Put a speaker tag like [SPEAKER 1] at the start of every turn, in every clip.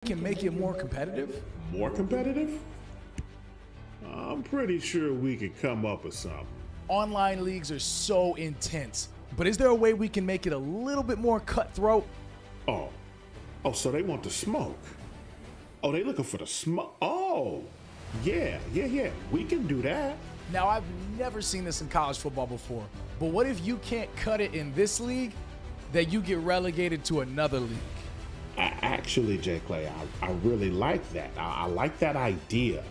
[SPEAKER 1] can make it more competitive?
[SPEAKER 2] More competitive? I'm pretty sure we could come up with something.
[SPEAKER 1] Online leagues are so intense, but is there a way we can make it a little bit more cutthroat?
[SPEAKER 2] Oh, so they want the smoke. Oh, they looking for the smoke. Oh, yeah. We can do that.
[SPEAKER 1] Now, I've never seen this in college football before, but what if you can't cut it in this league, that you get relegated to another league?
[SPEAKER 2] Actually, J. Clay, I really like that. I like that idea.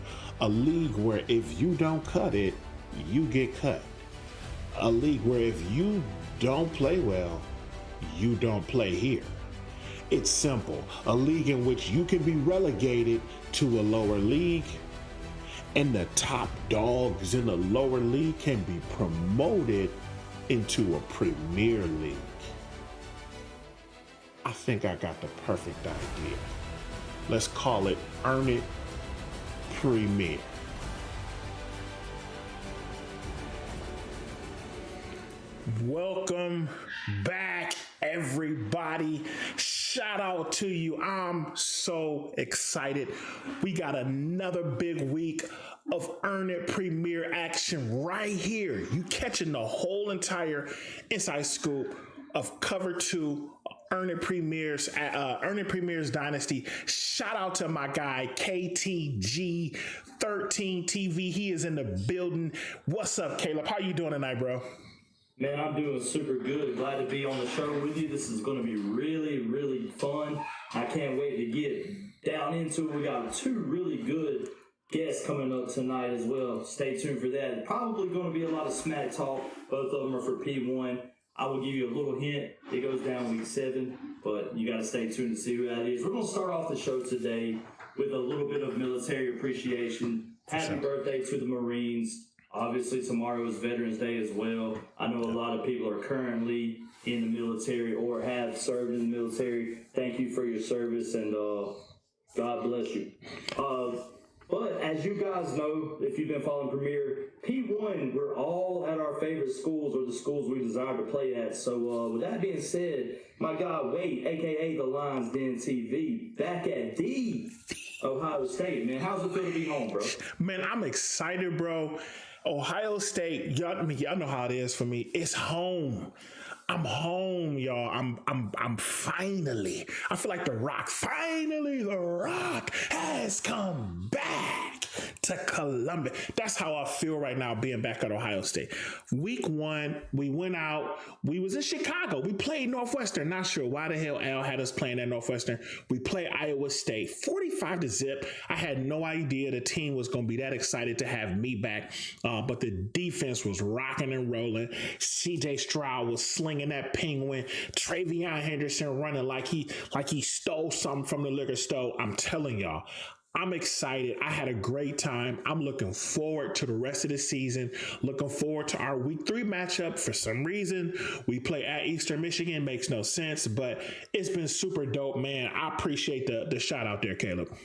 [SPEAKER 2] A league where if you don't cut it, you get cut. A league where if you don't play well, you don't play here. It's simple. A league in which you can be relegated to a lower league, and the top dogs in the lower league can be promoted into a Premier League. I think I got the perfect idea. Let's call it Earnit Premier. Welcome back, everybody. Shout out to you. I'm so excited. We got another big week of Earnit Premier action right here. You catching the whole entire inside scoop of cover 2 Earnit Premier's Dynasty. Shout out to my guy KTG 13 TV. He is in the building. What's up, Caleb? How you doing tonight, bro?
[SPEAKER 3] Man, I'm doing super good. Glad to be on the show with you. This is going to be really, really fun. I can't wait to get down into it. We got 2 really good guests coming up tonight as well. Stay tuned for that. Probably going to be a lot of smack talk. Both of them are for P1. I will give you a little hint. It goes down week 7, but you got to stay tuned to see who that is. We're going to start off the show today with a little bit of military appreciation. Happy birthday to the Marines. Obviously, tomorrow is Veterans Day as well. I know a lot of people are currently in the military or have served in the military. Thank you for your service, and God bless you. But as you guys know, if you've been following Premier, P1, we're all at our favorite schools or the schools we desire to play at. So with that being said, my guy Wade, a.k.a. the Lions Den TV, back at the Ohio State. Man, how's it feel to be home, bro?
[SPEAKER 2] Man, I'm excited, bro. Ohio State, y'all know how it is for me. It's home. I'm home, y'all. I'm finally. I feel like the Rock has come back to Columbus. That's how I feel right now being back at Ohio State. Week 1, we went out. We was in Chicago. We played Northwestern. Not sure why the hell Al had us playing at Northwestern. We played Iowa State 45-0. I had no idea the team was going to be that excited to have me back. But the defense was rocking and rolling. CJ Stroud was slinging that penguin. Travion Henderson running like he stole something from the liquor store. I'm telling y'all, I'm excited. I had a great time. I'm looking forward to the rest of the season. Looking forward to our week 3 matchup. For some reason, we play at Eastern Michigan. Makes no sense, but it's been super dope, man. I appreciate the shout out there, Caleb.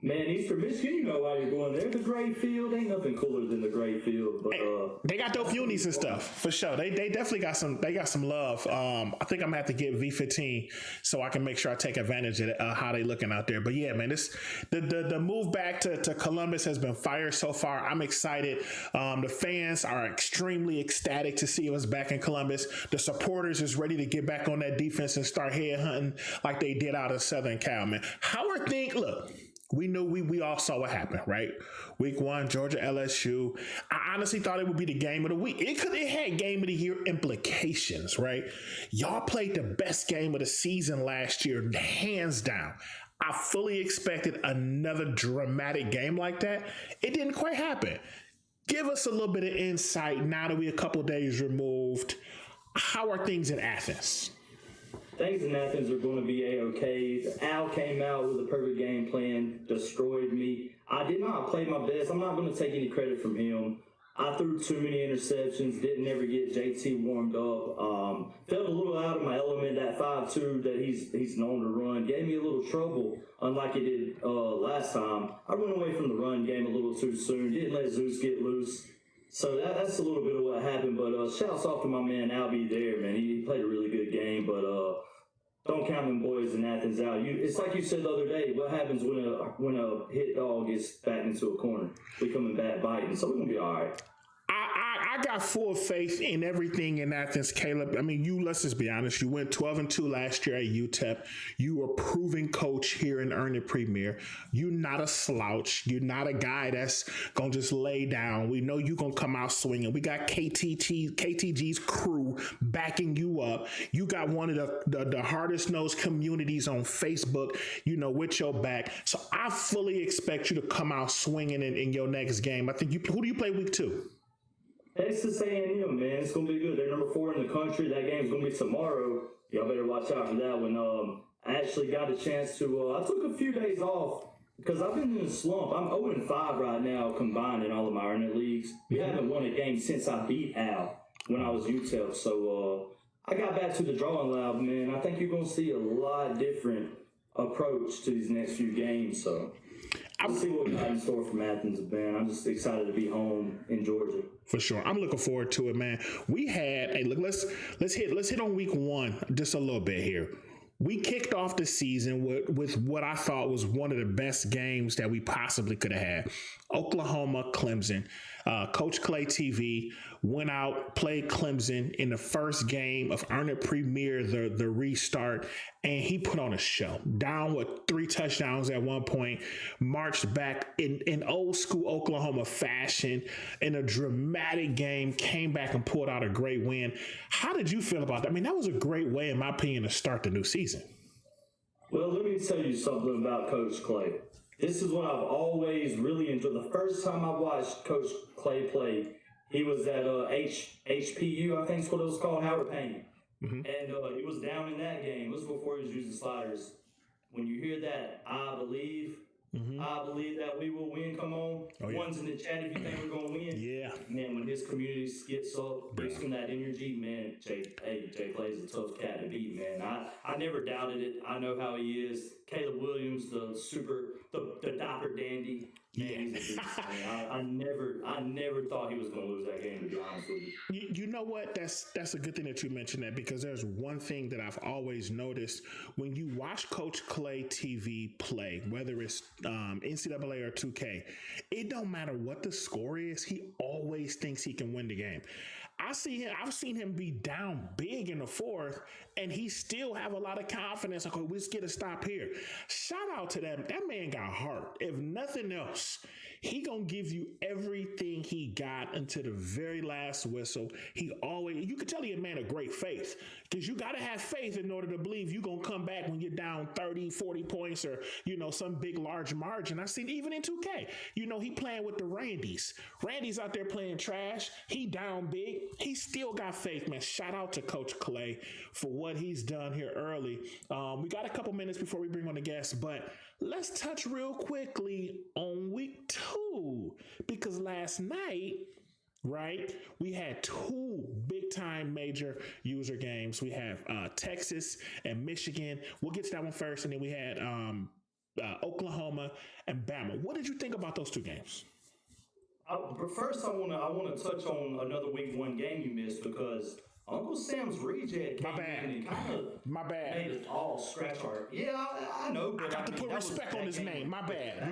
[SPEAKER 3] Man, Eastern Michigan, you know why you're going there. The gray field, ain't nothing cooler than the gray field. But
[SPEAKER 2] they got dope unis and stuff for sure. They definitely got some. They got some love. I think I'm gonna have to get V15 so I can make sure I take advantage of how they looking out there. But yeah, man, the move back to Columbus has been fire so far. I'm excited. The fans are extremely ecstatic to see us back in Columbus. The supporters is ready to get back on that defense and start head hunting like they did out of Southern Cal. Man, how are things? Look. We knew we all saw what happened, right? Week 1, Georgia LSU. I honestly thought it would be the game of the week. It had game of the year implications, right? Y'all played the best game of the season last year, hands down. I fully expected another dramatic game like that. It didn't quite happen. Give us a little bit of insight now that we're a couple days removed. How are things in Athens?
[SPEAKER 3] Things in Athens are going to be A-okay. Al came out with a perfect game plan, destroyed me. I did not play my best. I'm not going to take any credit from him. I threw too many interceptions, didn't ever get JT warmed up. Felt a little out of my element, that 5-2 that he's known to run. Gave me a little trouble, unlike it did last time. I went away from the run game a little too soon. Didn't let Zeus get loose. So that's a little bit of what happened. But shouts off to my man Albie there, man. He played a really good game. But don't count them boys in Athens out. It's like you said the other day. What happens when a hit dog gets back into a corner? We coming back biting, so we're gonna be all right.
[SPEAKER 2] I got full faith in everything in Athens, Caleb. I mean, let's just be honest. You went 12-2 last year at UTEP. You were a proven coach here in Earnit Premier. You're not a slouch. You're not a guy that's going to just lay down. We know you're going to come out swinging. We got KTG's crew backing you up. You got one of the hardest nosed communities on Facebook, with your back. So I fully expect you to come out swinging in your next game. I think who do you play week 2?
[SPEAKER 3] Texas A&M, man, it's gonna be good. They're number 4 in the country. That game's gonna be tomorrow. Y'all better watch out for that one. I actually got a chance to. I took a few days off because I've been in a slump. I'm 0-5 right now, combined in all of my Earnit leagues. We haven't won a game since I beat Al when I was UTEP. So I got back to the drawing lab, man. I think you're gonna see a lot different approach to these next few games. So. I'll see what we got in store from Athens, man. I'm just excited to be home in Georgia.
[SPEAKER 2] For sure. I'm looking forward to it, man. We had let's hit on week 1 just a little bit here. We kicked off the season with what I thought was one of the best games that we possibly could have had. Oklahoma, Clemson. Coach Clay TV went out, played Clemson in the first game of Earnit Premier, the restart, and he put on a show. Down with 3 touchdowns at one point, marched back in old school Oklahoma fashion in a dramatic game, came back and pulled out a great win. How did you feel about that? I mean, that was a great way, in my opinion, to start the new season.
[SPEAKER 3] Well, let me tell you something about Coach Clay. This is what I've always really enjoyed. The first time I watched Coach Clay play, he was at HPU, I think is what it was called, Howard Payne. Mm-hmm. And he was down in that game. It was before he was using sliders. When you hear that, I believe that we will win. Come on. Oh, yeah. One's in the chat if you think we're going to win. Yeah. Man, when his community gets up, gives him that energy, man, Jay Clay's a tough cat to beat, man. I never doubted it. I know how he is. Caleb Williams, the dapper dandy. Man, he's a beast, man. I never thought he was going to lose that game, to be honest with you.
[SPEAKER 2] You know what? That's a good thing that you mentioned that, because there's one thing that I've always noticed when you watch Coach Clay TV play, whether it's NCAA or 2K, it don't matter what the score is. He always thinks he can win the game. I've seen him be down big in the 4th, and he still have a lot of confidence. Okay, we just get a stop here. Shout out to that. That man got heart. If nothing else, he gonna give you everything he got until the very last whistle. You can tell he a man of great faith, because you got to have faith in order to believe you're going to come back when you're down 30, 40 points or, some big, large margin. I've seen even in 2K, he playing with the Randys. Randy's out there playing trash. He down big. He still got faith, man. Shout out to Coach Clay for what he's done here early. We got a couple minutes before we bring on the guests, but let's touch real quickly on week 2, because last night, right, we had 2 big-time major user games. We have Texas and Michigan. We'll get to that one first, and then we had Oklahoma and Bama. What did you think about those 2 games?
[SPEAKER 3] But first, I want to touch on another week 1 game you missed, because Uncle Sam's reject came in and kind of made it all scratch hard. Yeah, I know. But
[SPEAKER 2] I got to put respect on his name. My bad.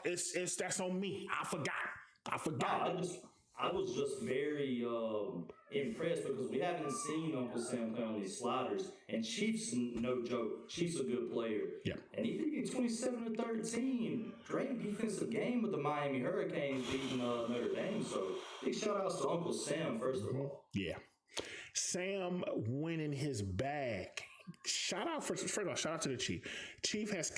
[SPEAKER 2] It's that's on me. I forgot.
[SPEAKER 3] I was just very impressed, because we haven't seen Uncle Sam play on these sliders, and Chief's no joke. Chief's a good player. Yeah. And he beat 27-13. Great defensive game with the Miami Hurricanes beating Notre Dame. So big shout outs to Uncle Sam, first of all.
[SPEAKER 2] Yeah. Sam winning his bag. Shout out to the Chief. Chief has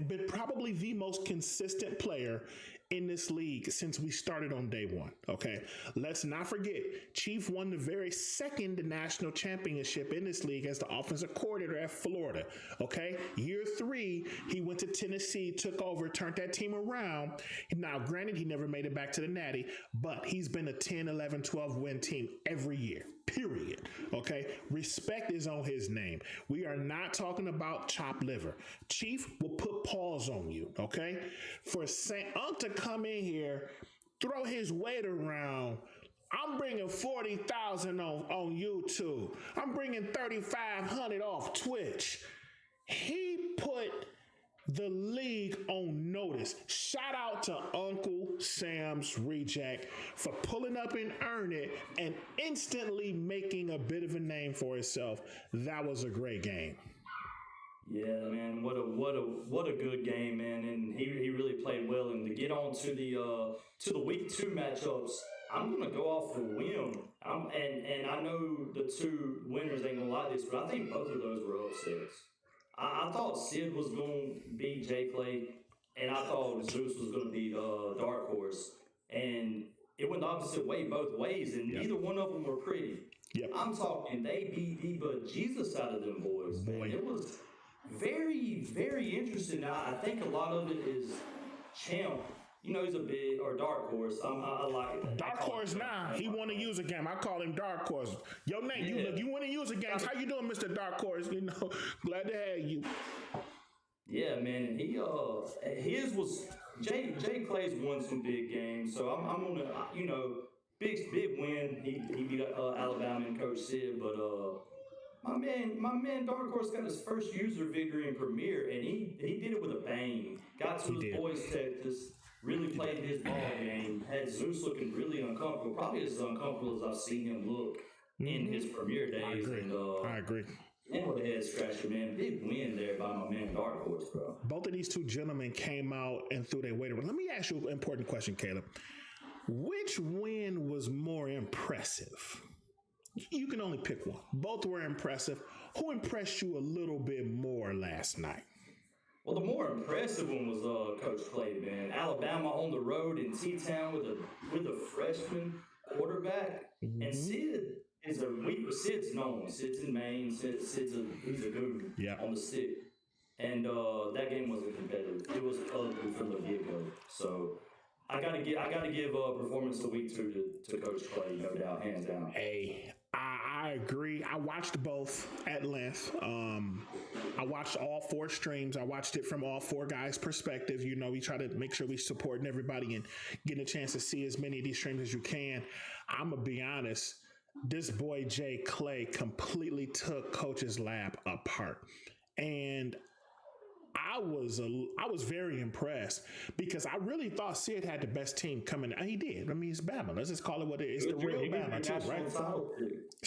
[SPEAKER 2] been probably the most consistent player in this league since we started on day 1. Okay, let's not forget, Chief won the very second national championship in this league as the offensive coordinator at Florida. Okay, year 3, he went to Tennessee, took over, turned that team around. Now, granted, he never made it back to the Natty, but he's been a 10, 11, 12 win team every year. Period. Okay. Respect is on his name. We are not talking about chopped liver. Chief will put paws on you. Okay. For St. Unc to come in here, throw his weight around, I'm bringing 40,000 on YouTube. I'm bringing 3,500 off Twitch. He put the league on notice. Shout out to Uncle Sam's Reject for pulling up and earn it and instantly making a bit of a name for himself. That was a great game.
[SPEAKER 3] Yeah, man, what a good game, man, and he really played well. And to get on to the week 2 matchups, I'm gonna go off the whim. And I know the 2 winners ain't gonna like this, but I think both of those were upsets. I thought Sid was going to beat Jay Clay, and I thought Zeus was going to beat Dark Horse. And it went the opposite way both ways, and neither one of them were pretty.
[SPEAKER 2] Yep.
[SPEAKER 3] I'm talking, they beat the bejesus out of them boys. Man. It was very, very interesting. I think a lot of it is Champ. You know, he's a big, or Dark Horse. I like it.
[SPEAKER 2] Dark Horse now. He want to use a game. I call him Dark Horse. Yo, Nate, you want to use a game. How you doing, Mr. Dark Horse? You know, glad to have you.
[SPEAKER 3] Yeah, man. And his was, Jay Clay's won some big games. So I'm on a, big win. He beat Alabama and Coach Sid. But my man Dark Horse got his first user victory in Premier, and he did it with a bang. Got to his boys Texas. Really played his ball game. Had Zeus looking really uncomfortable. Probably as uncomfortable as I've seen him look in his Premier days.
[SPEAKER 2] I agree.
[SPEAKER 3] And with a head scratcher, man. Big win there by my man Dark Horse, bro.
[SPEAKER 2] Both of these 2 gentlemen came out and threw their weight around. Let me ask you an important question, Caleb. Which win was more impressive? You can only pick one. Both were impressive. Who impressed you a little bit more last night?
[SPEAKER 3] Well, the more impressive one was Coach Clay, man. Alabama on the road in T-Town with a freshman quarterback. Mm-hmm. And Sid's known. Sid's in Maine. He's a guru on the stick. And that game wasn't competitive. It was ugly from the get-go. So I gotta give performance of week 2 to Coach Clay, no doubt, hands down.
[SPEAKER 2] Hey, I agree. I watched both at length. I watched all 4 streams. I watched it from all 4 guys' perspective. You know, we try to make sure we supporting everybody and getting a chance to see as many of these streams as you can. I'm gonna be honest. This boy Jay Clay completely took Coach's lab apart, and I was very impressed because I really thought Sid had the best team coming. And he did. I mean, it's Bama. Let's just call it what it is. It's the real Bama, too, right? It's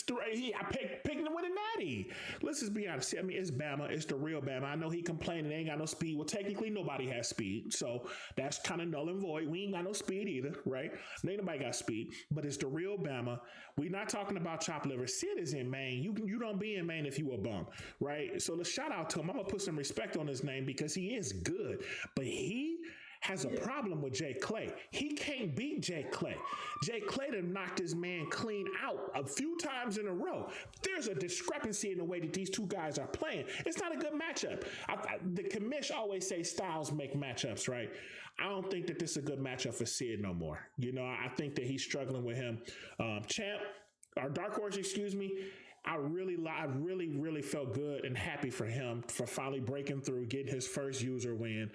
[SPEAKER 2] the I picked him with a natty. Let's just be honest. I mean, it's Bama. It's the real Bama. I know he complaining they ain't got no speed. Well, technically, nobody has speed, so that's kind of null and void. We ain't got no speed either, right? Ain't nobody got speed, but it's the real Bama. We're not talking about chop liver. Sid is in Maine. You don't be in Maine if you a bum, right? So let's shout out to him. I'm gonna put some respect on his name because he is good, but he has a problem with Jay Clay. He can't beat Jay Clay. Jay Clay done knocked his man clean out a few times in a row. There's a discrepancy in the way that these 2 guys are playing. It's not a good matchup. The commish always say styles make matchups, right? I don't think that this is a good matchup for Sid no more. You know, I think that he's struggling with him. Champ, or Dark Horse, excuse me. I really felt good and happy for him for finally breaking through, getting his first user win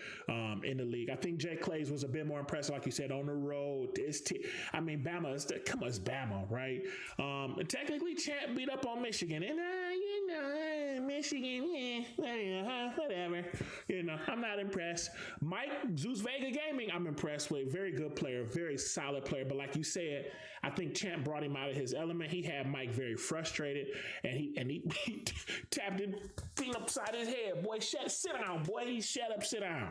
[SPEAKER 2] in the league. I think Jay Clay's was a bit more impressive, like you said, on the road. Bama, it's Bama, right? Technically, Champ beat up on Michigan, and Michigan, whatever. You know, I'm not impressed. Mike, Zeus Vega Gaming, I'm impressed with. Very good player, very solid player. But like you said, I think Champ brought him out of his element. He had Mike very frustrated. And he tapped him feet upside his head. Boy, sit down, boy. He shut up, sit down.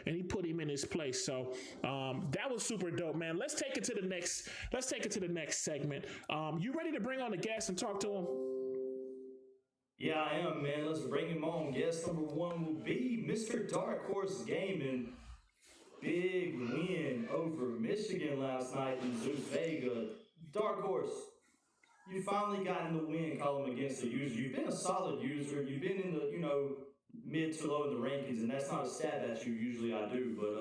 [SPEAKER 2] And he put him in his place. So that was super dope, man. Let's take it to the next segment. You ready to bring on the guest and talk to him?
[SPEAKER 3] Yeah, I am, man. Let's bring him on. Guest number 1 will be Mr. Dark Horse Gaming. Big win over Michigan last night in Zeus Vega. Dark Horse, you finally gotten the win column against the user. You've been a solid user. You've been in the, mid to low in the rankings, and that's not a stat that you usually I do. But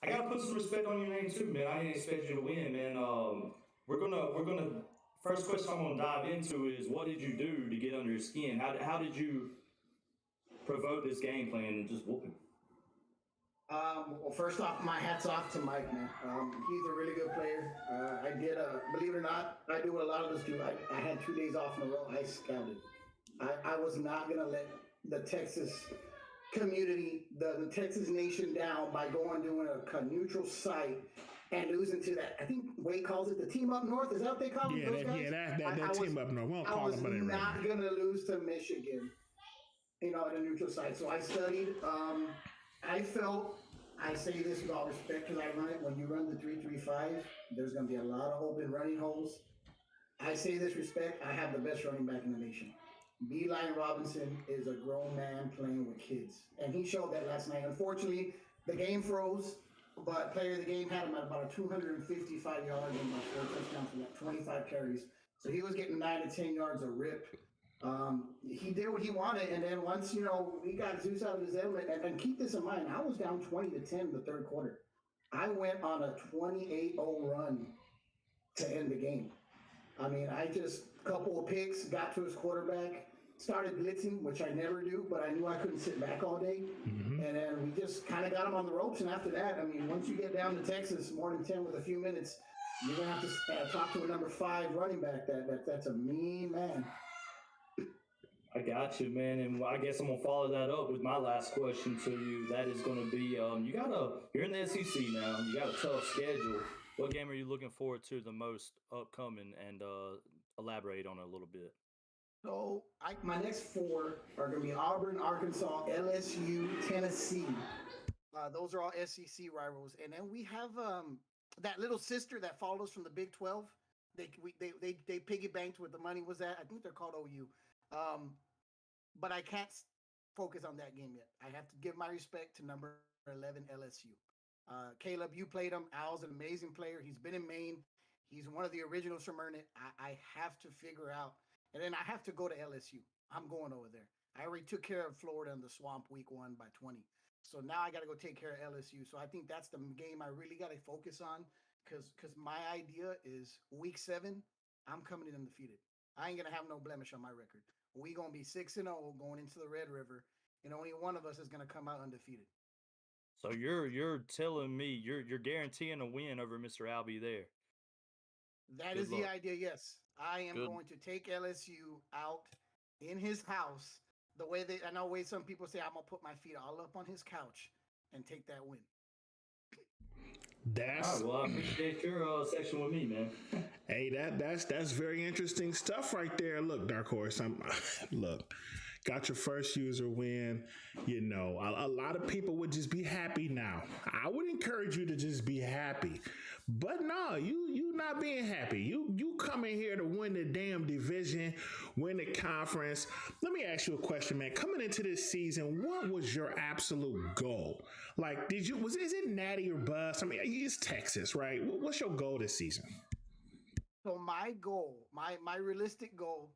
[SPEAKER 3] I gotta put some respect on your name too, man. I didn't expect you to win, man. We're gonna first question I'm gonna dive into is what did you do to get under your skin? How did you provoke this game plan and just whoop him?
[SPEAKER 4] Well, first off, my hat's off to Mike, man. He's a really good player. I did, believe it or not, I do what a lot of us do. I had 2 days off in a row. I scouted. I was not going to let the Texas community, the Texas nation down by going doing a neutral site and losing to that. I think Wade calls it the team up north. Is that what they call it?
[SPEAKER 2] That team up north. We don't
[SPEAKER 4] I
[SPEAKER 2] call
[SPEAKER 4] was
[SPEAKER 2] them by that
[SPEAKER 4] not going to lose to Michigan, in a neutral site. So I studied. I felt, I say this with all respect because I run it. When you run the 3-3-5, there's going to be a lot of open running holes. I say this respect. I have the best running back in the nation. Beeline Robinson is a grown man playing with kids, and he showed that last night. Unfortunately, the game froze, but player of the game had him at about 255 yards and about 4 touchdowns for like 25 carries. So he was getting 9 to 10 yards a rip. He did what he wanted, and then once we got Zeus out of his element, and keep this in mind, I was down 20-10 in the third quarter. I went on a 28-0 run to end the game. I mean, I just couple of picks, got to his quarterback, started blitzing, which I never do, but I knew I couldn't sit back all day. Mm-hmm. And then we just kind of got him on the ropes. And after that, I mean, once you get down to Texas, more than 10 with a few minutes, you're going to have to talk to a number 5 running back. That's a mean man.
[SPEAKER 3] I got you, man, and I guess I'm gonna follow that up with my last question to you. That is going to be, you're in the SEC now. You got a tough schedule. What game are you looking forward to the most upcoming, and elaborate on it a little bit?
[SPEAKER 4] So my next 4 are going to be Auburn, Arkansas, LSU, Tennessee. Those are all SEC rivals, and then we have that little sister that follows from the Big 12. They piggy banked with the money was at. I think they're called OU. But I can't focus on that game yet. I have to give my respect to number 11 LSU. Caleb, you played him. Al's an amazing player. He's been in Maine. He's one of the originals from Earnit. I have to figure out, and then I have to go to LSU. I'm going over there. I already took care of Florida in the swamp week 1 by 20. So now I got to go take care of LSU. So I think that's the game I really got to focus on because my idea is week 7, I'm coming in undefeated. I ain't going to have no blemish on my record. We going to be 6-0 going into the Red River, and only one of us is going to come out undefeated.
[SPEAKER 3] So you're telling me you're guaranteeing a win over Mr. Albie there.
[SPEAKER 4] That is the idea, yes. I am going to take LSU out in his house. The way I know some people say I'm going to put my feet all up on his couch and take that win.
[SPEAKER 3] That's well, I appreciate your section with me, man.
[SPEAKER 2] Hey, that's very interesting stuff right there. Look, Dark Horse, got your first user win. A lot of people would just be happy now. I would encourage you to just be happy. But no, you not being happy. You coming here to win the damn division, win the conference. Let me ask you a question, man. Coming into this season, what was your absolute goal? Like, is it natty or bust? I mean, it's Texas, right? What's your goal this season?
[SPEAKER 4] So my goal, my realistic goal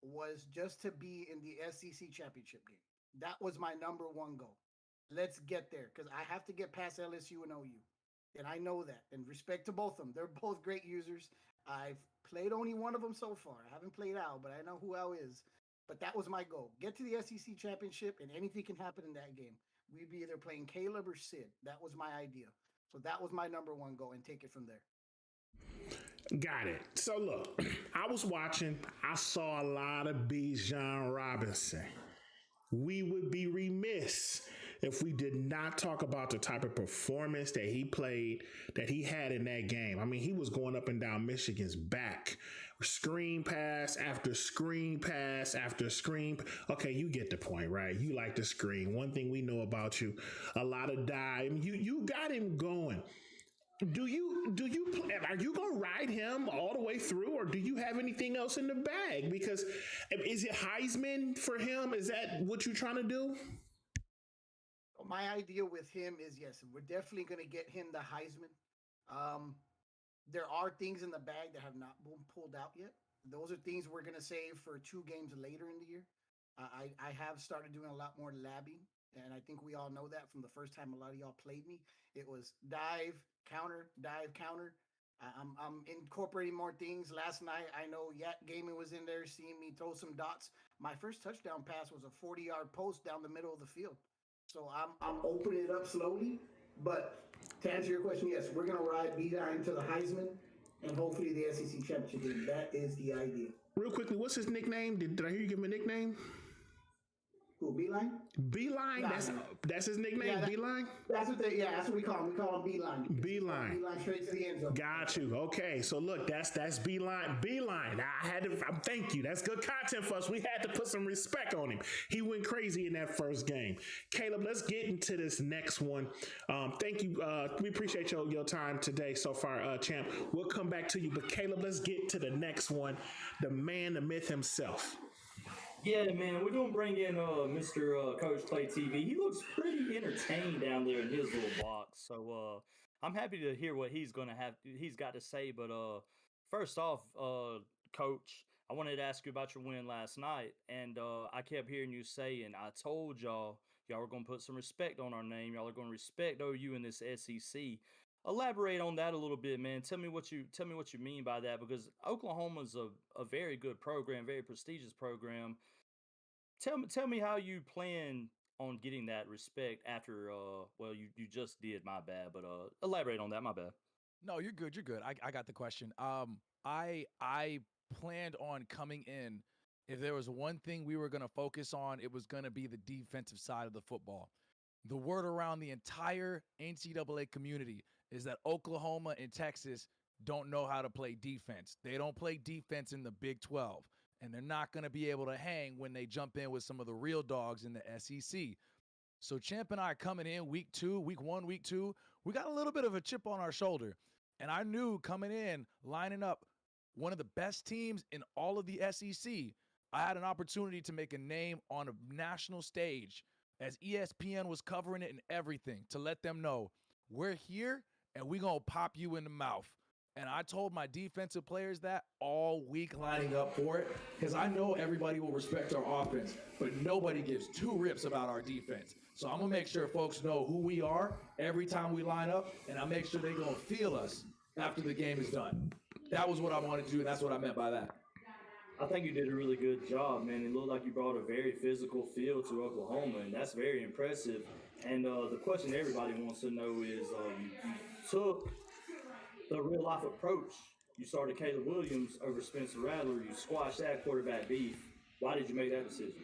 [SPEAKER 4] was just to be in the SEC championship game. That was my number 1 goal. Let's get there because I have to get past LSU and OU. And I know that. And respect to both of them. They're both great users. I've played only one of them so far. I haven't played Al, but I know who Al is. But that was my goal. Get to the SEC championship, and anything can happen in that game. We'd be either playing Caleb or Sid. That was my idea. So that was my number 1 goal, and take it from there.
[SPEAKER 2] Got it. So look, I was watching. I saw a lot of Bijan Robinson. We would be remiss if we did not talk about the type of performance that he had in that game. I mean, he was going up and down Michigan's back. Screen pass after screen pass after screen. Okay, you get the point, right? You like to screen. One thing we know about you, a lot of dive. You got him going. Are you going to ride him all the way through, or do you have anything else in the bag? Because is it Heisman for him? Is that what you're trying to do?
[SPEAKER 4] My idea with him is, yes, we're definitely going to get him the Heisman. There are things in the bag that have not been pulled out yet. Those are things we're going to save for 2 games later in the year. I have started doing a lot more labbing, and I think we all know that from the first time a lot of y'all played me. It was dive, counter, dive, counter. I'm incorporating more things. Last night, I know Yak Gaming was in there seeing me throw some dots. My first touchdown pass was a 40-yard post down the middle of the field. So I'm opening it up slowly. But to answer your question, yes, we're going to ride Beeline to the Heisman and hopefully the SEC championship game. That is the idea.
[SPEAKER 2] Real quickly, what's his nickname? Did I hear you give him a nickname?
[SPEAKER 4] Who, Beeline?
[SPEAKER 2] Beeline?
[SPEAKER 4] Nah,
[SPEAKER 2] that's his nickname,
[SPEAKER 4] yeah,
[SPEAKER 2] Beeline?
[SPEAKER 4] That's what we call him. We call him Beeline.
[SPEAKER 2] Beeline.
[SPEAKER 4] Beeline straight to the end zone.
[SPEAKER 2] Got you. Okay, so look, that's Beeline. Beeline. Thank you. That's good content for us. We had to put some respect on him. He went crazy in that first game. Caleb, let's get into this next one. Thank you. We appreciate your time today so far, champ. We'll come back to you, but Caleb, let's get to the next one. The man, the myth himself.
[SPEAKER 3] Yeah, man, we're gonna bring in Mr. Coach Clay TV. He looks pretty entertained down there in his little box. So I'm happy to hear what he's got to say. But first off, Coach, I wanted to ask you about your win last night, and I kept hearing you saying, "I told y'all were gonna put some respect on our name. Y'all are gonna respect OU in this SEC." Elaborate on that a little bit, man. Tell me what you mean by that, because Oklahoma's a very good program, very prestigious program. Tell me how you plan on getting that respect after you just did, my bad, but elaborate on that, my bad.
[SPEAKER 1] No, you're good. You're good. I got the question. I planned on coming in. If there was one thing we were going to focus on, it was going to be the defensive side of the football. The word around the entire NCAA community is that Oklahoma and Texas don't know how to play defense. They don't play defense in the Big 12, and they're not going to be able to hang when they jump in with some of the real dogs in the SEC. So Champ and I coming in week 1, week 2, we got a little bit of a chip on our shoulder. And I knew coming in, lining up one of the best teams in all of the SEC, I had an opportunity to make a name on a national stage as ESPN was covering it and everything, to let them know we're here and we're going to pop you in the mouth. And I told my defensive players that all week lining up for it, because I know everybody will respect our offense, but nobody gives two rips about our defense. So I'm going to make sure folks know who we are every time we line up, and I make sure they're going to feel us after the game is done. That was what I wanted to do, and that's what I meant by that.
[SPEAKER 3] I think you did a really good job, man. It looked like you brought a very physical feel to Oklahoma, and that's very impressive. And the question everybody wants to know is you took the real-life approach. You started Caleb Williams over Spencer Rattler. You squashed that quarterback beef. Why did you make that decision?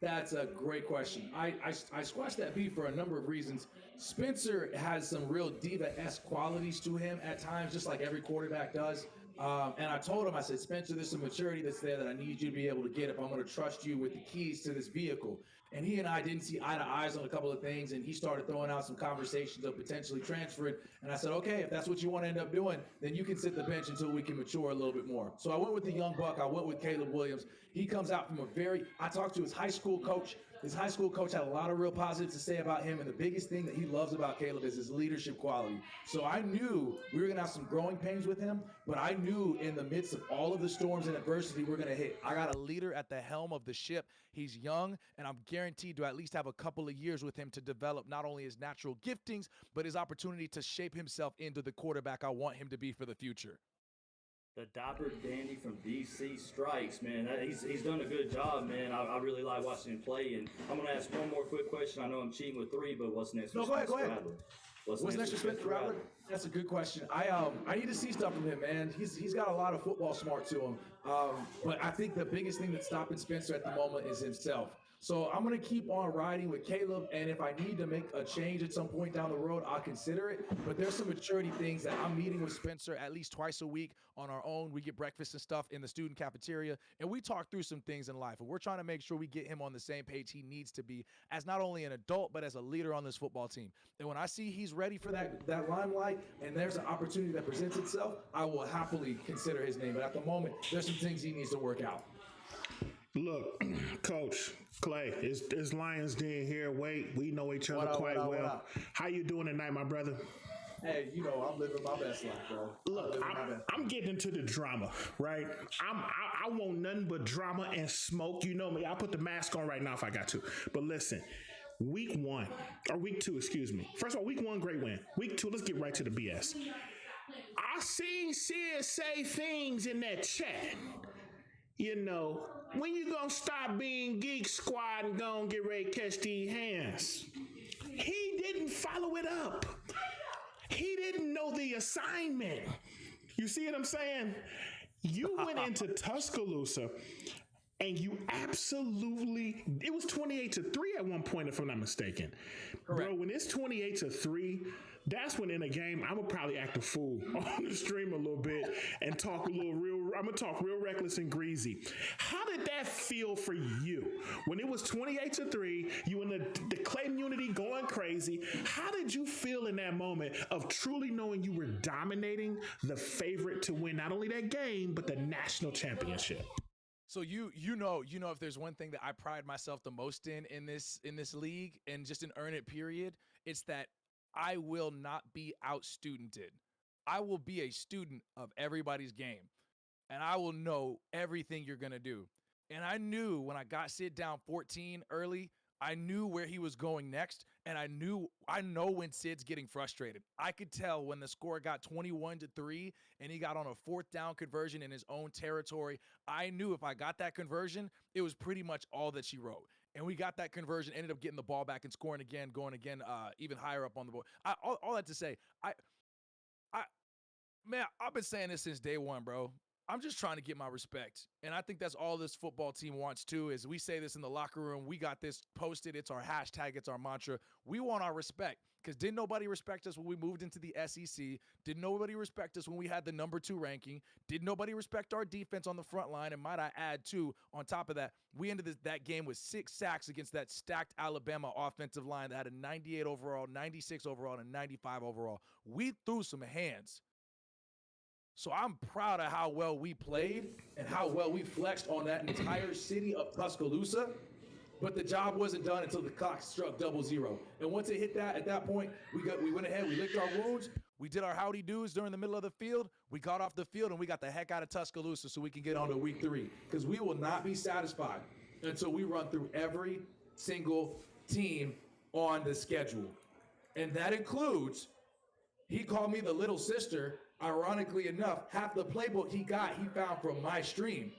[SPEAKER 1] That's a great question. I squashed that beef for a number of reasons. Spencer has some real diva-esque qualities to him at times, just like every quarterback does. And I told him, I said, Spencer, there's some maturity that's there that I need you to be able to get if I'm going to trust you with the keys to this vehicle. And he and I didn't see eye to eyes on a couple of things, and he started throwing out some conversations of potentially transferring. And I said, okay, if that's what you want to end up doing, then you can sit the bench until we can mature a little bit more. So I went with the young buck. I went with Caleb Williams. He comes out from I talked to his high school coach. His high school coach had a lot of real positives to say about him, and the biggest thing that he loves about Caleb is his leadership quality. So I knew we were going to have some growing pains with him, but I knew in the midst of all of the storms and adversity we're going to hit, I got a leader at the helm of the ship. He's young, and I'm guaranteed to at least have a couple of years with him to develop not only his natural giftings, but his opportunity to shape himself into the quarterback I want him to be for the future.
[SPEAKER 3] The Dapper Dandy from DC strikes, man. He's done a good job, man. I really like watching him play. And I'm going to ask one more quick question. I know I'm cheating with 3, but what's next?
[SPEAKER 1] No, go ahead. What's next for Spencer Rattler? That's a good question. I need to see stuff from him, man. He's got a lot of football smart to him. But I think the biggest thing that's stopping Spencer at the moment is himself. So I'm going to keep on riding with Caleb, and if I need to make a change at some point down the road, I'll consider it. But there's some maturity things that I'm meeting with Spencer at least twice a week on our own. We get breakfast and stuff in the student cafeteria, and we talk through some things in life. And we're trying to make sure we get him on the same page he needs to be as not only an adult, but as a leader on this football team. And when I see he's ready for that limelight and there's an opportunity that presents itself, I will happily consider his name. But at the moment, there's some things he needs to work out.
[SPEAKER 2] Look, Coach Clay, it's Lions Den here. Wait, we know each other quite well. How you doing tonight, my brother?
[SPEAKER 1] Hey, I'm living my best life, bro.
[SPEAKER 2] Look, I'm getting into the drama, right? I want nothing but drama and smoke. You know me. I'll put the mask on right now if I got to. But listen, week 2, excuse me. First of all, week 1, great win. Week 2, let's get right to the BS. I seen Sid say things in that chat. When you gonna stop being Geek Squad and gonna get ready to catch these hands? He didn't follow it up. assignment. You see what I'm saying? You went into Tuscaloosa and you absolutely, it was 28-3 at one point, if I'm not mistaken.
[SPEAKER 1] Correct.
[SPEAKER 2] Bro, when it's 28-3, that's when in a game, I'm gonna probably act a fool on the stream a little bit and talk a little real, I'm gonna talk real reckless and greasy. How did that feel for you? When it was 28-3, you in the Clay community going crazy, how did you feel in that moment of truly knowing you were dominating the favorite to win not only that game, but the national championship?
[SPEAKER 1] So you know if there's one thing that I pride myself the most in this league and just in Earnit period, it's that I will not be out-studented. I will be a student of everybody's game, and I will know everything you're going to do. And I knew when I got Sid down 14 early, I knew where he was going next, and I know when Sid's getting frustrated. I could tell when the score got 21-3 and he got on a fourth down conversion in his own territory. I knew if I got that conversion, it was pretty much all that she wrote. And we got that conversion, ended up getting the ball back and scoring again, going again, even higher up on the board. All that to say, man, I've been saying this since day one, bro. I'm just trying to get my respect. And I think that's all this football team wants too, is we say this in the locker room. We got this posted. It's our hashtag. It's our mantra. We want our respect because didn't nobody respect us when we moved into the SEC? Did nobody respect us when we had the number 2 ranking? Did nobody respect our defense on the front line? And might I add too, on top of that, we ended that game with 6 sacks against that stacked Alabama offensive line that had a 98 overall, 96 overall, and a 95 overall. We threw some hands. So I'm proud of how well we played and how well we flexed on that entire city of Tuscaloosa. But the job wasn't done until the clock struck 00. And once it hit that, at that point, we went ahead, we licked our wounds, we did our howdy doos during the middle of the field, we got off the field, and we got the heck out of Tuscaloosa so we can get on to week 3. Because we will not be satisfied until we run through every single team on the schedule. And that includes, he called me the little sister. Ironically enough, half the playbook he found from my stream.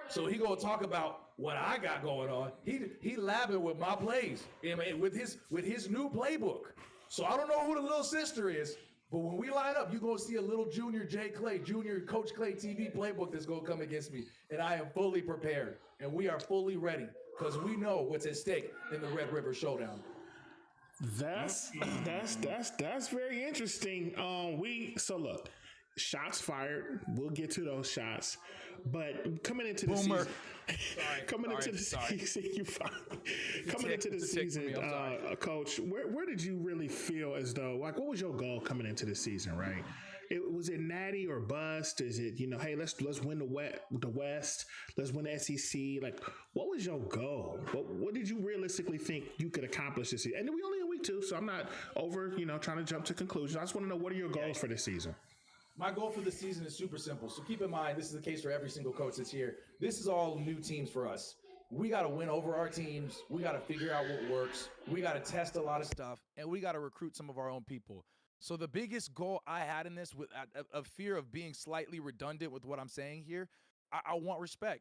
[SPEAKER 1] So he gonna talk about what I got going on. He labbing with my plays and with his new playbook. So I don't know who the little sister is, but when we line up, you're gonna see a little junior Jay Clay, junior Coach Clay TV playbook that's gonna come against me. And I am fully prepared. And we are fully ready because we know what's at stake in the Red River Showdown.
[SPEAKER 2] That's very interesting. So look, shots fired. We'll get to those shots, but coming into the season, coming into the season, Coach, where did you really feel as though, like, what was your goal coming into the season? Right? Was it natty or bust? Is it, hey, let's win the West, let's win the SEC? Like, what was your goal? What did you realistically think you could accomplish this season? And we only in week 2, so I'm not over, trying to jump to conclusions. I just want to know, what are your goals for this season?
[SPEAKER 1] My goal for the season is super simple. So keep in mind, this is the case for every single coach that's here. This is all new teams for us. We got to win over our teams. We got to figure out what works. We got to test a lot of stuff, and we got to recruit some of our own people. So the biggest goal I had in this, with a fear of being slightly redundant with what I'm saying here, I want respect.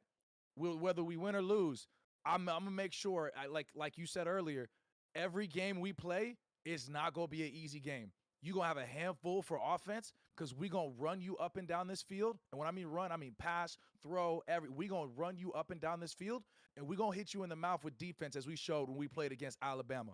[SPEAKER 1] Whether we win or lose, I'm gonna make sure, like you said earlier, every game we play is not gonna be an easy game. You're gonna have a handful for offense because we're gonna run you up and down this field. And when I mean run, I mean pass, throw, we're gonna run you up and down this field, and we're gonna hit you in the mouth with defense as we showed when we played against Alabama.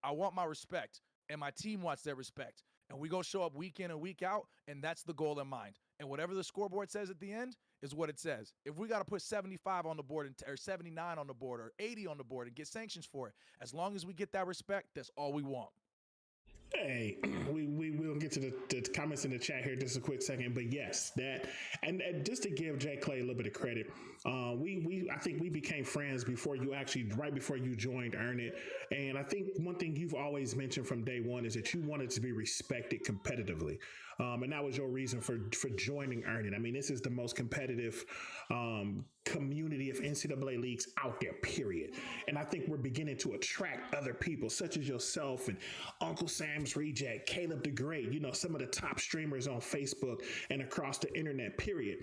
[SPEAKER 1] I want my respect, and my team wants their respect. And we go show up week in and week out, and that's the goal in mind. And whatever the scoreboard says at the end is what it says. If we got to put 75 on the board or 79 on the board or 80 on the board and get sanctions for it, as long as we get that respect, that's all we want.
[SPEAKER 2] Hey, we will get to the comments in the chat here just a quick second, but yes, that and just to give Jay Clay a little bit of credit, I think we became friends right before you joined Earnit, and I think one thing you've always mentioned from day one is that you wanted to be respected competitively, and that was your reason for joining Earnit. I mean, this is the most competitive community of NCAA leagues out there, period. And I think we're beginning to attract other people such as yourself and Uncle Sam's Reject, Caleb the Great, some of the top streamers on Facebook and across the internet, period.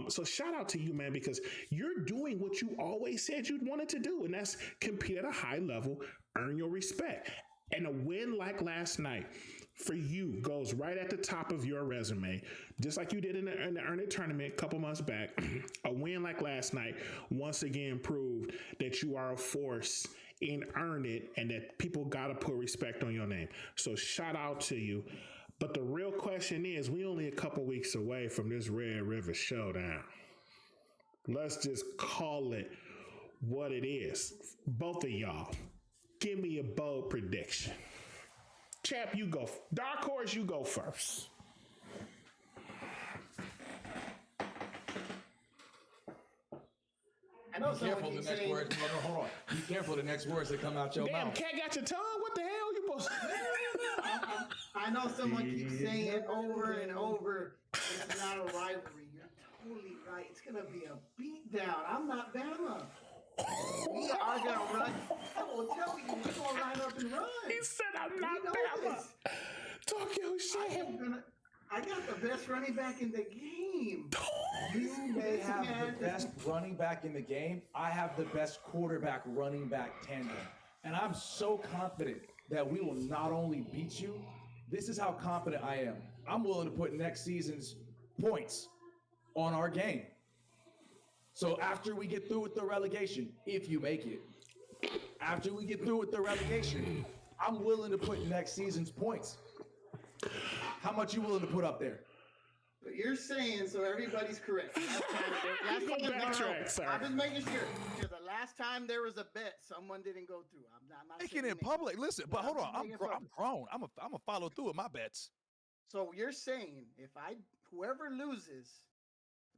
[SPEAKER 2] So shout out to you, man, because you're doing what you always said you'd wanted to do, and that's compete at a high level, earn your respect. And a win like last night for you goes right at the top of your resume, just like you did in the Earnit tournament a couple months back. A win like last night once again proved that you are a force in Earnit and that people got to put respect on your name. So shout out to you. But the real question is, we only a couple weeks away from this Red River Showdown. Let's just call it what it is. Both of y'all, give me a bold prediction. Champ, you go. Dark Horse, you go first.
[SPEAKER 4] I know
[SPEAKER 1] Be careful the next
[SPEAKER 4] saying,
[SPEAKER 1] words. No, hold on. Be careful the next words that come out your
[SPEAKER 2] Damn,
[SPEAKER 1] mouth.
[SPEAKER 2] cat got your tongue? What the hell you supposed to
[SPEAKER 4] I know someone keeps saying it over and over. It's not a rivalry. You're totally right. It's gonna be a beatdown. I'm not Bama. We are gonna run. I will tell you, we're gonna line up and run.
[SPEAKER 2] He said I'm not
[SPEAKER 4] know
[SPEAKER 2] Bama.
[SPEAKER 4] this.
[SPEAKER 2] Talk your shit.
[SPEAKER 4] I got the best running back in the game.
[SPEAKER 1] You may have the best running back in the game. I have the best quarterback running back tandem. And I'm so confident that we will not only beat you, this is how confident I am. I'm willing to put next season's points on our game. So after we get through with the relegation, if you make it, after we get through with the relegation, I'm willing to put next season's points. How much you willing to put up there?
[SPEAKER 4] But you're saying, so everybody's correct. Last time,
[SPEAKER 2] Backtrack, sir.
[SPEAKER 4] I'm just making sure. Because the last time there was a bet, someone didn't go through. I'm not
[SPEAKER 1] Making
[SPEAKER 4] saying
[SPEAKER 1] it public. Listen, but hold on. I'm
[SPEAKER 4] making it
[SPEAKER 1] grown. I'm a follow through with my bets.
[SPEAKER 4] So you're saying whoever loses,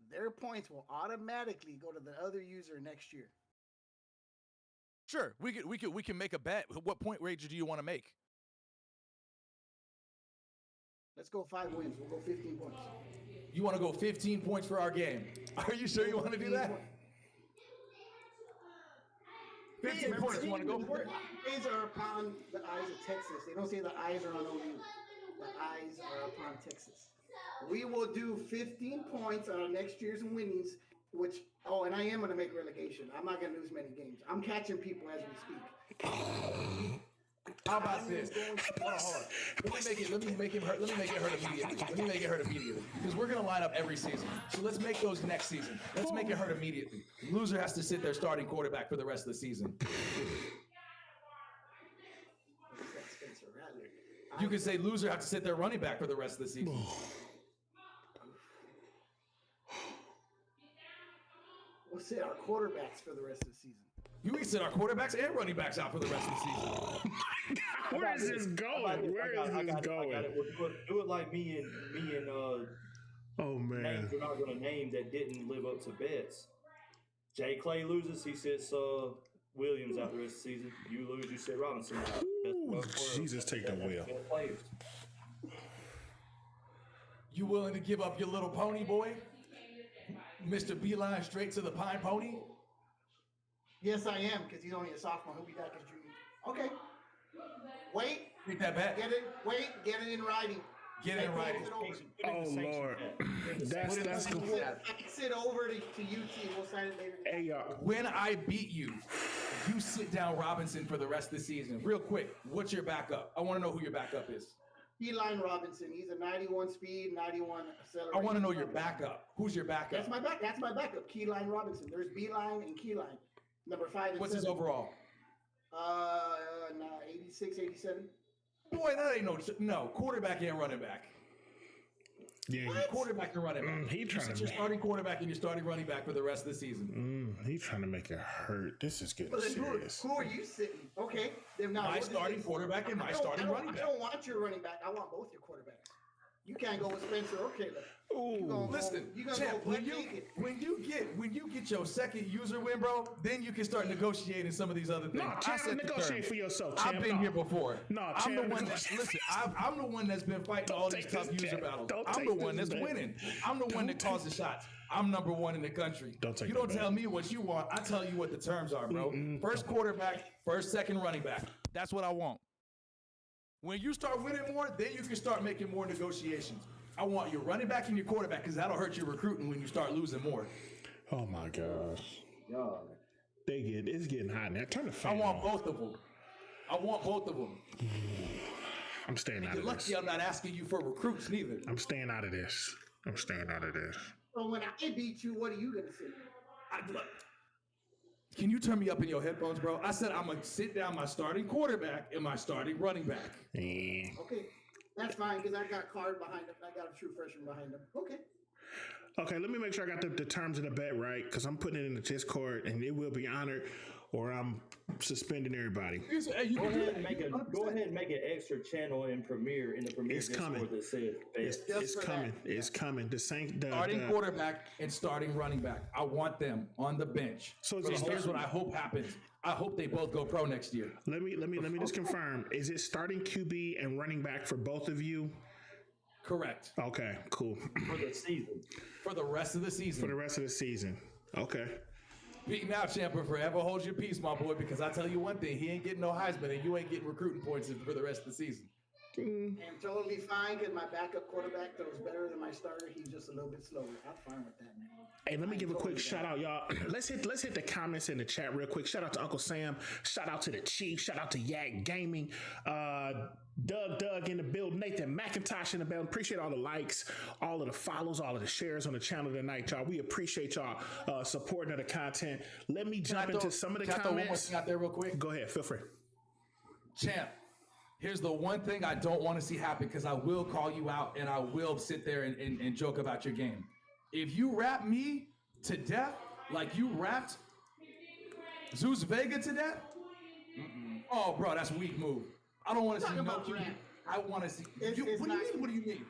[SPEAKER 4] their points will automatically go to the other user next year.
[SPEAKER 1] Sure, we can make a bet. What point range do you want to make?
[SPEAKER 4] Let's go 5 wins. We'll go 15 points.
[SPEAKER 1] You want to go 15 points for our game? Are you sure you want to do that? 15 points. You want to go for it?
[SPEAKER 4] The eyes are upon the eyes of Texas. They don't say the eyes are on OU. The eyes are upon Texas. We will do 15 points on our next year's winnings, and I am going to make relegation. I'm not going to lose many games. I'm catching people as we speak.
[SPEAKER 1] How about this? Hold on. Let me make it hurt immediately. Because we're gonna line up every season. So let's make those next season. Let's make it hurt immediately. Loser has to sit their starting quarterback for the rest of the season. You can say loser has to sit their running back for the rest of the season.
[SPEAKER 4] We'll sit our quarterbacks for the rest of the season.
[SPEAKER 1] You can sit our quarterbacks and running backs out for the rest of the season.
[SPEAKER 2] Oh my God, where is this going? Where is this going?
[SPEAKER 3] Do it like me and
[SPEAKER 2] Oh man.
[SPEAKER 3] names we're not going to name that didn't live up to bets. Jay Clay loses, he sits Williams out the rest of the season. You lose, you sit Robinson out.
[SPEAKER 2] Ooh, Jesus, take the wheel.
[SPEAKER 1] You willing to give up your little pony boy? Mr. Beeline straight to the pine pony?
[SPEAKER 4] Yes, I am, because he's only a sophomore. He'll be back as junior. Okay. Wait.
[SPEAKER 1] Take that back.
[SPEAKER 4] Get it in writing.
[SPEAKER 1] Get it in writing.
[SPEAKER 2] Oh Lord. That's cool.
[SPEAKER 4] Sit over to UT. We'll sign it later.
[SPEAKER 2] Hey y'all.
[SPEAKER 1] When I beat you, you sit down Robinson for the rest of the season. Real quick, what's your backup? I want to know who your backup is.
[SPEAKER 4] Beeline Robinson. He's a 91 speed, 91 acceleration.
[SPEAKER 1] I want to know your backup. Who's your backup?
[SPEAKER 4] That's my backup. Keyline Robinson. There's Beeline and Keyline. Number 5 and
[SPEAKER 1] What's
[SPEAKER 4] 7.
[SPEAKER 1] his overall?
[SPEAKER 4] 86, 87.
[SPEAKER 1] Boy, that ain't no quarterback and running back.
[SPEAKER 2] Yeah,
[SPEAKER 1] Quarterback and running back.
[SPEAKER 2] He trying to
[SPEAKER 1] your starting quarterback and your starting running back for the rest of the season.
[SPEAKER 2] He trying to make it hurt. This is getting serious.
[SPEAKER 4] Who are you sitting? Okay. Then now
[SPEAKER 1] My starting quarterback and my starting running back.
[SPEAKER 4] I don't want your running back. I want both your quarterbacks. You can't go with Spencer or Caleb.
[SPEAKER 2] Ooh.
[SPEAKER 1] Listen, champ, when you get your second user win, bro, then you can start negotiating some of these other things.
[SPEAKER 2] No, champ, negotiate for yourself, champ.
[SPEAKER 1] I've been here before.
[SPEAKER 2] No,
[SPEAKER 1] I'm
[SPEAKER 2] champ,
[SPEAKER 1] the one that listen. I'm the one that's been fighting all these tough user battles. I'm the one that's winning. I'm the one that calls the shots. I'm number one in the country. You don't tell me what you want. I tell you what the terms are, bro. First quarterback, second running back. That's what I want. When you start winning more, then you can start making more negotiations. I want your running back and your quarterback because that'll hurt your recruiting when you start losing more.
[SPEAKER 2] Oh my gosh.
[SPEAKER 3] God.
[SPEAKER 2] It's getting hot now. Turn the fan
[SPEAKER 1] I want
[SPEAKER 2] on.
[SPEAKER 1] both of them.
[SPEAKER 2] I'm staying out
[SPEAKER 1] You're
[SPEAKER 2] of
[SPEAKER 1] lucky
[SPEAKER 2] this.
[SPEAKER 1] I'm not asking you for recruits neither.
[SPEAKER 2] I'm staying out of this.
[SPEAKER 4] So when I beat you, what are you gonna say?
[SPEAKER 1] Look, can you turn me up in your headphones, bro? I said I'm gonna sit down my starting quarterback and my starting running back.
[SPEAKER 2] Yeah.
[SPEAKER 4] Okay, that's fine because I got Card behind him. I got a true freshman behind him.
[SPEAKER 2] Okay, let me make sure I got the terms of the bet right, because I'm putting it in the Discord, and it will be honored, or I'm suspending everybody.
[SPEAKER 1] Hey,
[SPEAKER 3] Go ahead and make an extra channel in Premiere in the Premiere
[SPEAKER 2] It's
[SPEAKER 3] Discord
[SPEAKER 2] coming.
[SPEAKER 3] that says
[SPEAKER 2] It's coming. It's coming. The
[SPEAKER 1] starting quarterback and starting running back. I want them on the bench.
[SPEAKER 2] So
[SPEAKER 1] here's what I hope happens. I hope they both go pro next year.
[SPEAKER 2] Let me just confirm. Is it starting QB and running back for both of you?
[SPEAKER 1] Correct.
[SPEAKER 2] Okay, cool.
[SPEAKER 3] for the season.
[SPEAKER 1] For the rest of the season.
[SPEAKER 2] For the rest of the season. Okay.
[SPEAKER 1] Speak now, champ, but forever hold your peace, my boy, because I tell you one thing, he ain't getting no Heisman and you ain't getting recruiting points for the rest of the season.
[SPEAKER 4] I'm totally fine because my backup quarterback throws better than my starter. He's just a little bit slower. I'm fine with that, man.
[SPEAKER 2] Hey, let me give a quick shout out, y'all. Let's hit the comments in the chat real quick. Shout out to Uncle Sam. Shout out to the Chief. Shout out to Yak Gaming. Doug in the building. Nathan McIntosh in the building. Appreciate all the likes, all of the follows, all of the shares on the channel tonight, y'all. We appreciate y'all supporting of the content. Let me jump into some of the
[SPEAKER 1] comments. Can I throw one more thing out there real quick?
[SPEAKER 2] Go ahead. Feel free.
[SPEAKER 1] Champ, here's the one thing I don't want to see happen, because I will call you out and I will sit there and joke about your game. If you rap me to death like you rapped Zeus Vega to death, oh, bro, that's a weak move. I don't want to see no QB. I want to see. What do you mean? What do you mean? What do you mean?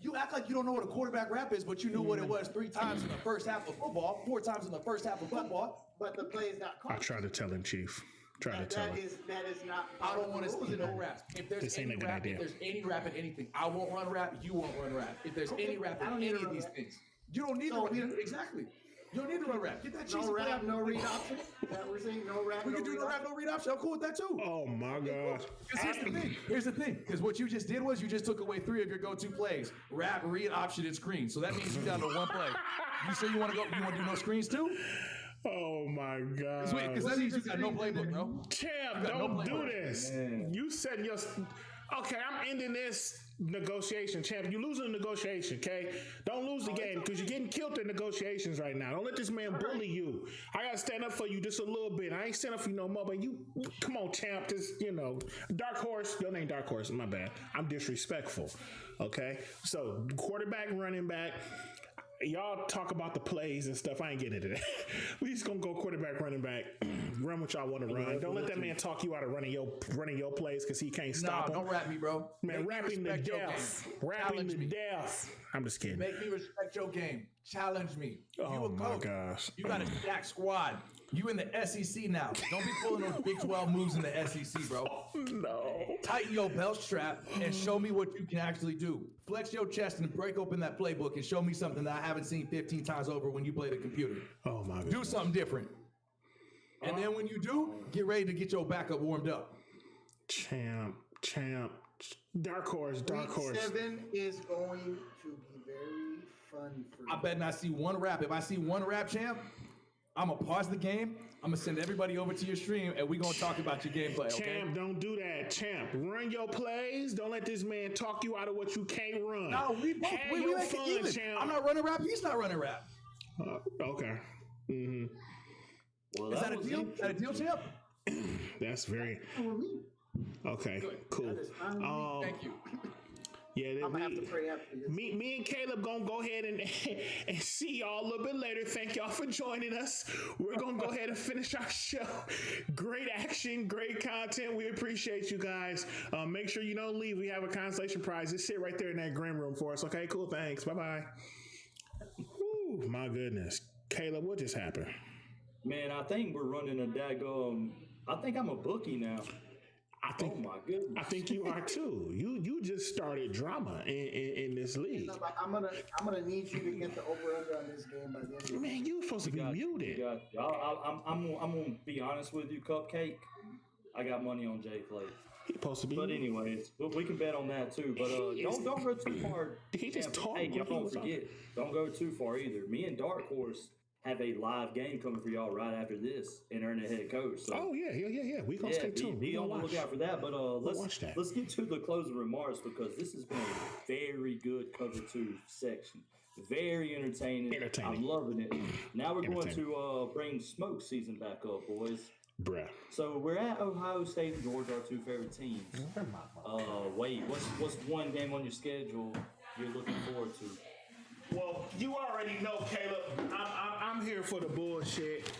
[SPEAKER 1] You act like you don't know what a quarterback rap is, but you knew what it was 3 times in the first half of football, 4 times in the first half of football.
[SPEAKER 4] But the plays got caught.
[SPEAKER 2] I tried to tell him, Chief. That
[SPEAKER 4] is not.
[SPEAKER 1] I don't want to see no raps. If there's any rap, if there's any rap in anything, I won't run rap. You won't run rap. If there's any rap in any of these things, you don't need to run. Exactly. You don't need to run rap. Get that cheesy
[SPEAKER 4] no rap, no read option. That we're saying no rap.
[SPEAKER 1] We can do no rap, no read option. I'm cool with that too.
[SPEAKER 2] Oh my gosh.
[SPEAKER 1] Here's the thing. Because what you just did was you just took away 3 of your go-to plays: rap, read option, and screen. So that means you down to 1 play. You say you want to go? You want to do no screens too?
[SPEAKER 2] Oh my God.
[SPEAKER 1] Because that means you got no playbook, bro.
[SPEAKER 2] Champ, don't do this. Man. You said your. Okay, I'm ending this negotiation, champ. You're losing the negotiation, okay? Don't lose the game because you're getting killed in negotiations right now. Don't let this man bully you. I gotta stand up for you just a little bit. I ain't stand up for you no more, but you come on, champ. Just Dark Horse. Your name Dark Horse. My bad. I'm disrespectful. Okay, so quarterback, running back. Y'all talk about the plays and stuff. I ain't getting into that. We just gonna go quarterback, running back, run what y'all want to run. Don't let that man talk you out of running your plays because he can't stop him.
[SPEAKER 1] Don't rap me, bro.
[SPEAKER 2] Man, rapping to death. Rapping to death. I'm just kidding.
[SPEAKER 1] Make me respect your game. Challenge me.
[SPEAKER 2] Oh
[SPEAKER 1] you a
[SPEAKER 2] my
[SPEAKER 1] coach.
[SPEAKER 2] Gosh.
[SPEAKER 1] You got a stacked squad. You in the SEC now. Don't be pulling those Big 12 moves in the SEC, bro.
[SPEAKER 2] No.
[SPEAKER 1] Tighten your belt strap and show me what you can actually do. Flex your chest and break open that playbook and show me something that I haven't seen 15 times over when you play the computer.
[SPEAKER 2] Oh my goodness.
[SPEAKER 1] Do something different. And then when you do, get ready to get your backup warmed up.
[SPEAKER 2] Champ. Dark Horse.
[SPEAKER 4] Week 7 is going to be very fun for you.
[SPEAKER 1] I bet not see one rap. If I see one rap, champ, I'm going to pause the game. I'm going to send everybody over to your stream, and we're going to talk about your gameplay, okay?
[SPEAKER 2] Champ, don't do that. Champ, run your plays. Don't let this man talk you out of what you can't run.
[SPEAKER 1] No, we make it even. Champ. I'm not running rap. He's not running rap.
[SPEAKER 2] Okay. Mm-hmm.
[SPEAKER 3] Well,
[SPEAKER 1] is that a deal? Is that a deal, champ?
[SPEAKER 2] That's very... Okay,
[SPEAKER 1] good.
[SPEAKER 2] cool.
[SPEAKER 1] Thank you.
[SPEAKER 2] Yeah,
[SPEAKER 4] I'm gonna have to pray after this.
[SPEAKER 2] Me and Caleb gonna go ahead and see y'all a little bit later. Thank y'all for joining us. We're gonna go ahead and finish our show. Great action, great content. We appreciate you guys. Make sure you don't leave. We have a consolation prize. Just sit right there in that green room for us. Okay, cool. Thanks. Bye. Whew, my goodness, Caleb, what just happened?
[SPEAKER 3] Man, I think we're running a daggone. I think I'm a bookie now. Oh my goodness!
[SPEAKER 2] I think you are too. You just started drama in this league.
[SPEAKER 4] I'm gonna need you to get the over under on this game by the end of the
[SPEAKER 2] Man, you were supposed to be muted.
[SPEAKER 3] I'm gonna be honest with you, Cupcake. I got money on Jay Clay.
[SPEAKER 2] He's supposed to be.
[SPEAKER 3] But anyways, we can bet on that too. But don't go too far.
[SPEAKER 2] He just talked.
[SPEAKER 3] Hey, y'all don't forget. Don't go too far either. Me and Dark Horse have a live game coming for y'all right after this in Earnit Head Coach. So,
[SPEAKER 2] Oh yeah. We gonna stay tuned.
[SPEAKER 3] Be on the lookout for that. But let's get to the closing remarks because this has been a very good cover 2 section. Very entertaining. I'm loving it. Now we're going to bring smoke season back up, boys.
[SPEAKER 2] Bruh.
[SPEAKER 3] So we're at Ohio State and Georgia, our 2 favorite teams. Wait, what's one game on your schedule you're looking forward to?
[SPEAKER 2] Well, you already know, Caleb. I'm here for the bullshit.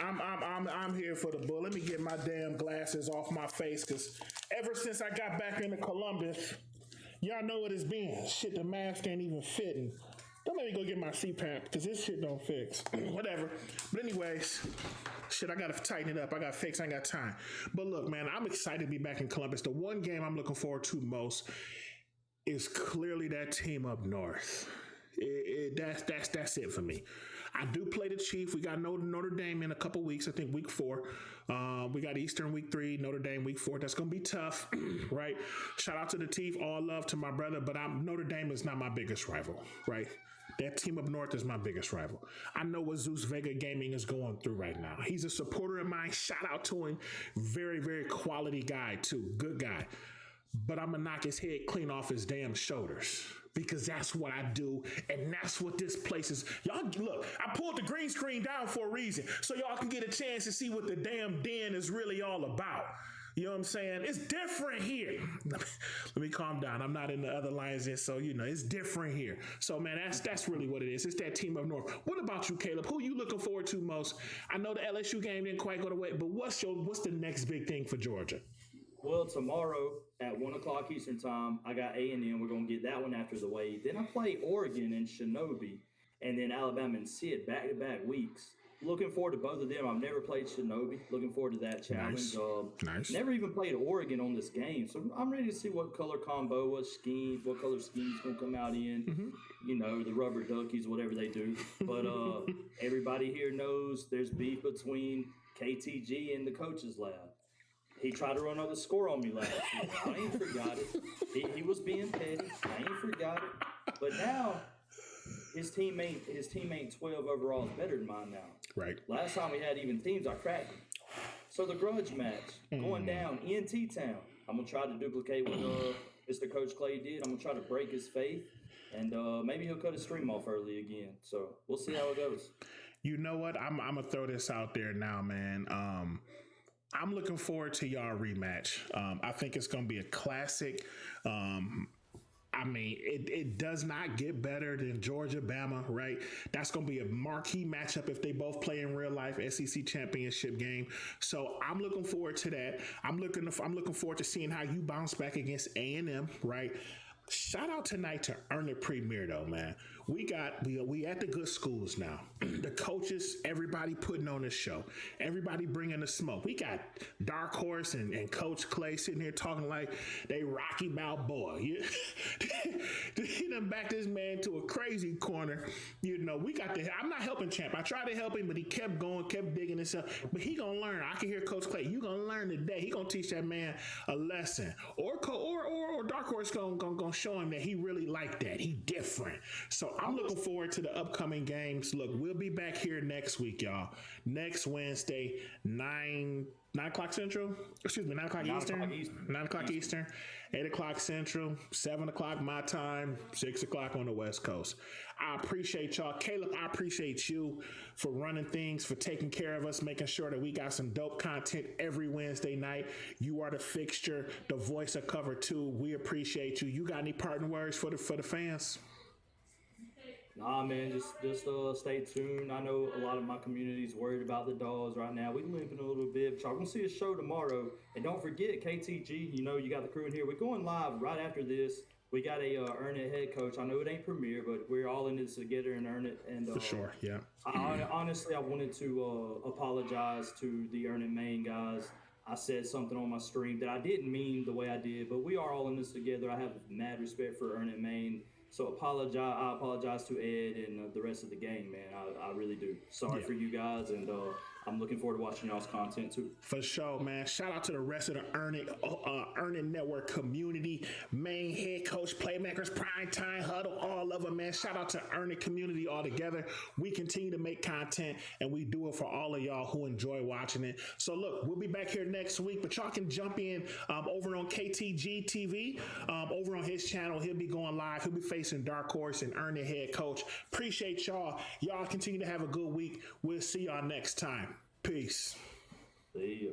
[SPEAKER 2] I'm here for the bull. Let me get my damn glasses off my face, because ever since I got back into Columbus, y'all know what it's been. Shit, the mask ain't even fitting. Don't let me go get my CPAP, because this shit don't fix. Whatever. But anyways, shit, I gotta tighten it up. I gotta fix. I ain't got time. But look, man, I'm excited to be back in Columbus. The one game I'm looking forward to most is clearly that team up north. That's it for me. I do play the Chief. We got Notre Dame in a couple weeks. I think week 4. We got Eastern week 3, Notre Dame week 4. That's gonna be tough, right? Shout out to the Chief. All love to my brother, but Notre Dame is not my biggest rival, right? That team up north is my biggest rival. I know what Zeus Vega Gaming is going through right now. He's a supporter of mine. Shout out to him. Very, very quality guy too. Good guy. But I'm gonna knock his head clean off his damn shoulders, because that's what I do, and that's what this place is. Y'all, look, I pulled the green screen down for a reason, so y'all can get a chance to see what the damn den is really all about. You know what I'm saying? It's different here. Let me calm down. I'm not in the other lines in, so it's different here. So man, that's really what it is. It's that team up north. What about you, Caleb? Who you looking forward to most? I know the LSU game didn't quite go the way, but what's the next big thing for Georgia?
[SPEAKER 3] Well, tomorrow at 1 o'clock Eastern time, I got A&M. We're going to get that one after the way. Then I play Oregon and Shinobi, and then Alabama and Sid back-to-back weeks. Looking forward to both of them. I've never played Shinobi. Looking forward to that challenge.
[SPEAKER 2] Nice.
[SPEAKER 3] Never even played Oregon on this game, so I'm ready to see what color combo, what color scheme's going to come out in. Mm-hmm. The rubber duckies, whatever they do. But everybody here knows there's beef between KTG and the coach's lab. He tried to run another score on me last year. I ain't forgot it. He was being petty. I ain't forgot it. But now, his teammate 12 overall is better than mine now.
[SPEAKER 2] Right.
[SPEAKER 3] Last time we had even teams, I cracked him. So the grudge match, going down in T-Town. I'm going to try to duplicate what Mr. Coach Clay did. I'm going to try to break his faith. And maybe he'll cut his stream off early again. So we'll see how it goes. You know what? I'm going to throw this out there now, man. I'm looking forward to y'all rematch. I think it's going to be a classic. It does not get better than Georgia, Bama, right? That's going to be a marquee matchup if they both play in real life SEC championship game. So I'm looking forward to that. I'm looking forward to seeing how you bounce back against A&M, right? Shout out tonight to Earnit Premier, though, man. We at the good schools now. The coaches, everybody putting on the show. Everybody bringing the smoke. We got Dark Horse and Coach Clay sitting here talking like they Rocky Balboa. He done backed this man to a crazy corner. We got I'm not helping Champ. I tried to help him, but he kept going, kept digging himself. But he gonna learn. I can hear Coach Clay. You gonna learn today. He gonna teach that man a lesson. Or Dark Horse gonna show him that he really like that. He different. So I'm looking forward to the upcoming games. Look, we'll be back here next week, y'all. Next Wednesday, 9 o'clock Central. Excuse me, 9 o'clock Eastern. 9 o'clock Eastern, 8 o'clock Central, 7 o'clock my time, 6 o'clock on the West Coast. I appreciate y'all. Caleb, I appreciate you for running things, for taking care of us, making sure that we got some dope content every Wednesday night. You are the fixture, the voice of Cover 2. We appreciate you. You got any parting words for the fans? Nah, man, just stay tuned. I know a lot of my community's worried about the Dogs right now. We limping a little bit, but y'all gonna see a show tomorrow. And don't forget, KTG, you got the crew in here. We're going live right after this. We got a Earnit Head Coach. I know it ain't Premier, but we're all in this together and Earnit. And for sure, yeah. Honestly, I wanted to apologize to the Earnit Maine guys. I said something on my stream that I didn't mean the way I did, but we are all in this together. I have mad respect for Earnit Maine. So I apologize to Ed and the rest of the gang, man. I really do. Sorry for you guys, and I'm looking forward to watching y'all's content too.
[SPEAKER 2] For sure, man. Shout out to the rest of the Earnit Network community, main head coach, playmakers, prime time huddle, all of them, man. Shout out to Earnit community all together. We continue to make content, and we do it for all of y'all who enjoy watching it. So look, we'll be back here next week, but y'all can jump in over on KTG TV, over on his channel. He'll be going live. He'll be facing Dark Horse and Earnit head coach. Appreciate y'all. Y'all continue to have a good week. We'll see y'all next time. Peace.
[SPEAKER 3] See ya.